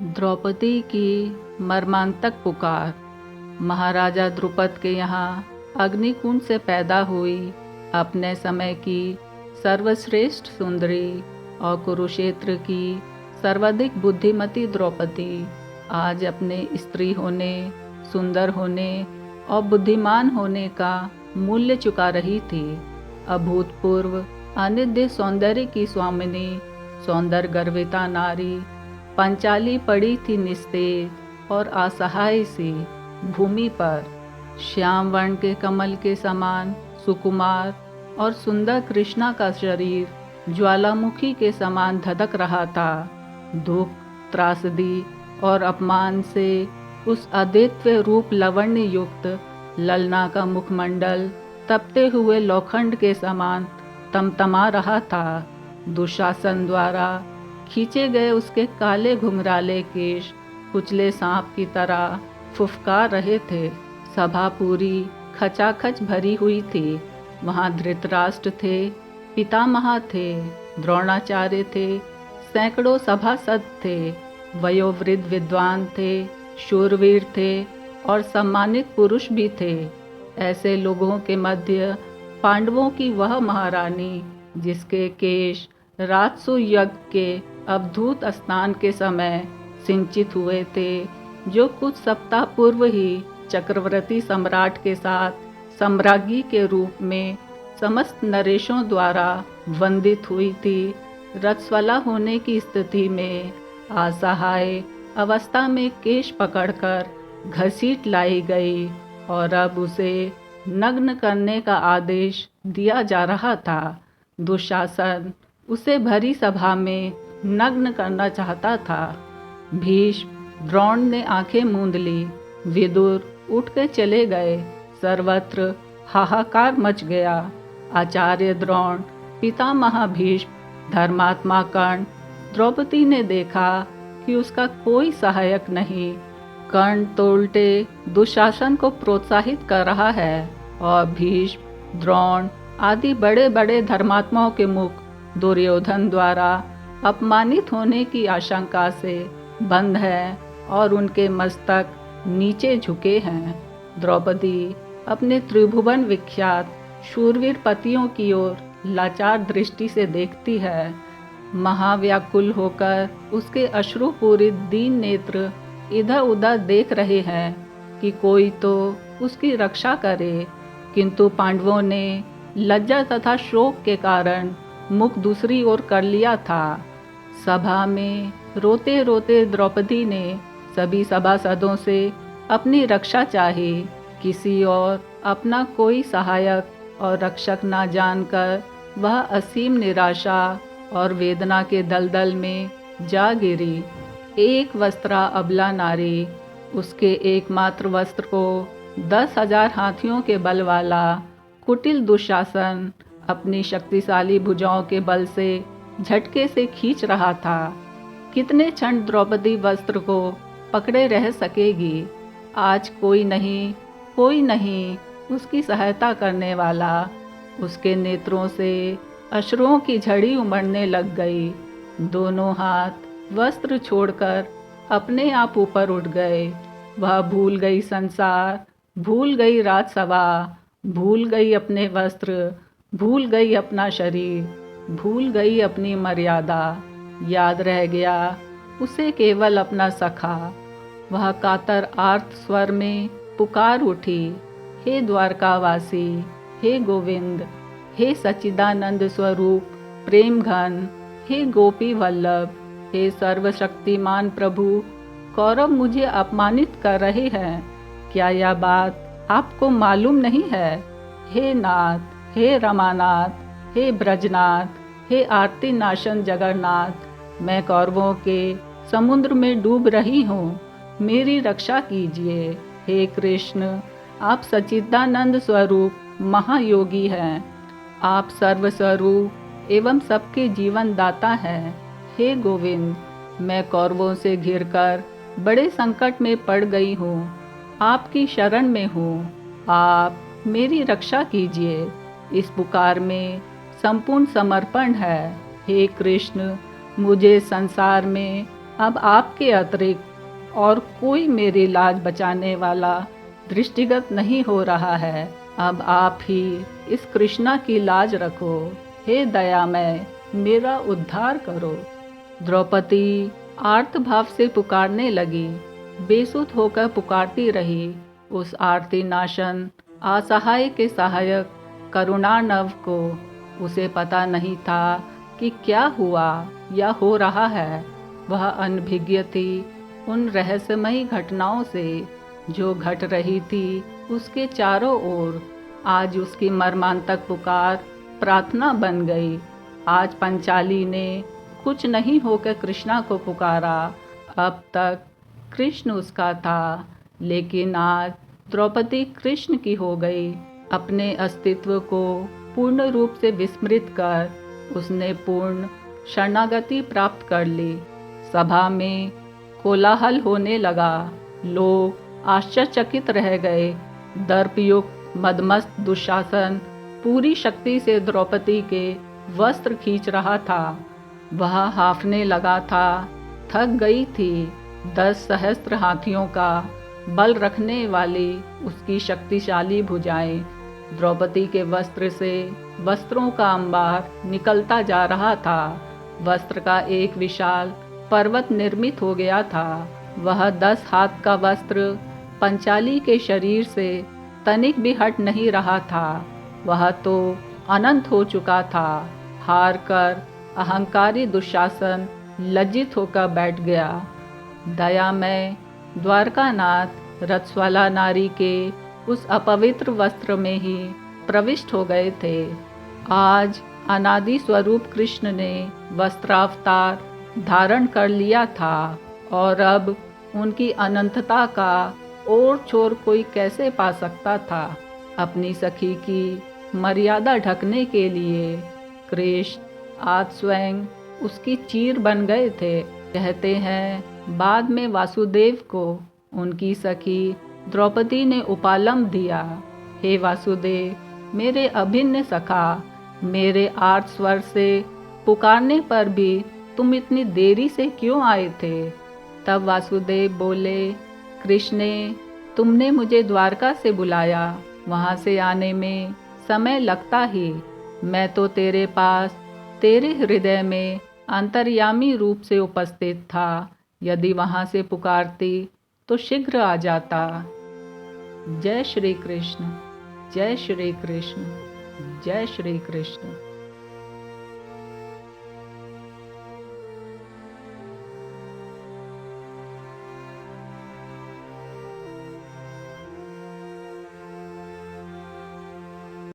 द्रौपदी की मर्मांतक पुकार। महाराजा द्रुपद के यहाँ अग्निकुंड से पैदा हुई अपने समय की सर्वश्रेष्ठ सुंदरी और कुरुक्षेत्र की सर्वाधिक बुद्धिमती द्रौपदी आज अपने स्त्री होने, सुंदर होने और बुद्धिमान होने का मूल्य चुका रही थी। अभूतपूर्व अनिद्य सौंदर्य की स्वामिनी, सौंदर्य गर्विता नारी पंचाली पड़ी थी निस्तेज और असहाय सी भूमि पर। श्याम वर्ण के कमल के समान सुकुमार और सुंदर कृष्णा का शरीर ज्वालामुखी के समान धधक रहा था। दुख, त्रासदी और अपमान से उस अद्वितीय रूप लवण्य युक्त ललना का मुखमंडल तपते हुए लोखंड के समान तमतमा रहा था। दुशासन द्वारा खींचे गए उसके काले घुंघराले केश कुचले सांप की तरह फुफकार रहे थे। सभा पूरी खचाखच भरी हुई थी। वहाँ धृतराष्ट्र थे, पितामह थे, द्रोणाचार्य थे, सैकड़ों सभासद थे, वयोवृद्ध विद्वान थे, शूरवीर थे और सम्मानित पुरुष भी थे। ऐसे लोगों के मध्य पांडवों की वह महारानी, जिसके केश राजसु यज्ञ के अवधूत स्नान के समय सिंचित हुए थे, जो कुछ सप्ताह पूर्व ही चक्रवर्ती सम्राट के साथ सम्राज्ञी के रूप में समस्त नरेशों द्वारा वंदित हुई थी, रजस्वला होने की स्थिति में असहाय अवस्था में केश पकड़कर घसीट लाई गई और अब उसे नग्न करने का आदेश दिया जा रहा था। दुशासन उसे भरी सभा में नग्न करना चाहता था। भीष्म, द्रोण ने आंखें मूंद ली। विदुर उठ के चले गए। सर्वत्र हाहाकार मच गया। आचार्य द्रोण, पितामह भीष्म, धर्मात्मा कर्ण, द्रौपदी ने देखा कि उसका कोई सहायक नहीं। कर्ण तो उल्टे दुशासन को प्रोत्साहित कर रहा है और भीष्म, द्रोण आदि बड़े बड़े धर्मात्माओं के मुख दुर्योधन द्वारा अपमानित होने की आशंका से बंद है और उनके मस्तक नीचे झुके हैं। द्रौपदी अपने त्रिभुवन विख्यात शूरवीर पतियों की ओर लाचार दृष्टि से देखती है। महाव्याकुल होकर उसके अश्रुपूरित दीन नेत्र इधर उधर देख रहे हैं कि कोई तो उसकी रक्षा करे, किंतु पांडवों ने लज्जा तथा शोक के कारण मुख दूसरी ओर कर लिया था। सभा में रोते रोते द्रौपदी ने सभी सभासदों से अपनी रक्षा चाही। किसी और अपना कोई सहायक और रक्षक न जानकर वह असीम निराशा और वेदना के दलदल में जा गिरी। एक वस्त्रा अबला नारी, उसके एकमात्र वस्त्र को 10,000 हाथियों के बल वाला कुटिल दुशासन अपनी शक्तिशाली भुजाओं के बल से झटके से खींच रहा था। कितने क्षण द्रौपदी वस्त्र को पकड़े रह सकेगी? आज कोई नहीं उसकी सहायता करने वाला। उसके नेत्रों से अश्रुओं की झड़ी उमड़ने लग गई। दोनों हाथ वस्त्र छोड़कर अपने आप ऊपर उठ गए। वह भूल गई संसार, भूल गई राजसभा, भूल गई अपने वस्त्र, भूल गई अपना शरीर, भूल गई अपनी मर्यादा। याद रह गया उसे केवल अपना सखा। वह कातर आर्त स्वर में पुकार उठी, हे द्वारकावासी, हे गोविंद, हे सच्चिदानंद स्वरूप प्रेम घन, हे गोपी वल्लभ, हे सर्वशक्तिमान प्रभु, कौरव मुझे अपमानित कर रहे हैं। क्या यह बात आपको मालूम नहीं है? हे नाथ, हे रमानाथ, हे ब्रजनाथ, हे आरती नाशन जगन्नाथ, मैं कौरवों के समुद्र में डूब रही हूँ, मेरी रक्षा कीजिए। हे कृष्ण, आप सच्चिदानंद स्वरूप महायोगी हैं। आप सर्वस्वरूप एवं सबके जीवन दाता हैं। हे गोविंद, मैं कौरवों से घिरकर बड़े संकट में पड़ गई हूँ। आपकी शरण में हूँ, आप मेरी रक्षा कीजिए। इस पुकार में संपूर्ण समर्पण है। हे कृष्ण, मुझे संसार में अब आपके अतिरिक्त और कोई मेरी लाज बचाने वाला दृष्टिगत नहीं हो रहा है। अब आप ही इस कृष्णा की लाज रखो। हे दयामय, मेरा उद्धार करो। द्रौपदी आर्त भाव से पुकारने लगी, बेसुध होकर पुकारती रही। उस आरती नाशन असहाय के सहायक करुणानव को उसे पता नहीं था कि क्या हुआ या हो रहा है। वह अनभिज्ञ थी उन रहस्यमयी घटनाओं से जो घट रही थी उसके चारों ओर। आज उसकी मर्मांतक पुकार प्रार्थना बन गई। आज पंचाली ने कुछ नहीं होकर कृष्णा को पुकारा। अब तक कृष्ण उसका था, लेकिन आज द्रौपदी कृष्ण की हो गई। अपने अस्तित्व को पूर्ण रूप से विस्मृत कर उसने पूर्ण शरणागति प्राप्त कर ली। सभा में कोलाहल होने लगा। लोग आश्चर्यचकित रह गए। दर्पयुक्त मदमस्त दुशासन पूरी शक्ति से द्रौपदी के वस्त्र खींच रहा था। वह हांफने लगा था, थक गई थी। 10 सहस्त्र हाथियों का बल रखने वाली उसकी शक्तिशाली भुजाएं द्रौपदी के वस्त्र से वस्त्रों का अंबार निकलता जा रहा था। वस्त्र का एक विशाल पर्वत निर्मित हो गया था। वह 10 हाथ का वस्त्र पंचाली के शरीर से तनिक भी हट नहीं रहा था। वह तो अनंत हो चुका था। हार कर अहंकारी दुशासन लज्जित होकर बैठ गया। दयामय द्वारकानाथ रथस्वाला नारी के उस अपवित्र वस्त्र में ही प्रविष्ट हो गए थे। आज अनादि स्वरूप कृष्ण ने वस्त्रावतार धारण कर लिया था और अब उनकी अनंतता का और छोर कोई कैसे पा सकता था। अपनी सखी की मर्यादा ढकने के लिए कृष्ण आज स्वयं उसकी चीर बन गए थे। कहते हैं बाद में वासुदेव को उनकी सखी द्रौपदी ने उपालम दिया। हे वासुदेव, मेरे अभिन्न सखा, मेरे आर्त स्वर से पुकारने पर भी तुम इतनी देरी से क्यों आए थे? तब वासुदेव बोले, कृष्णे, तुमने मुझे द्वारका से बुलाया, वहाँ से आने में समय लगता ही। मैं तो तेरे पास तेरे हृदय में अंतर्यामी रूप से उपस्थित था। यदि वहाँ से पुकारती तो शीघ्र आ जाता। जय श्री कृष्ण, जय श्री कृष्ण, जय श्री कृष्ण।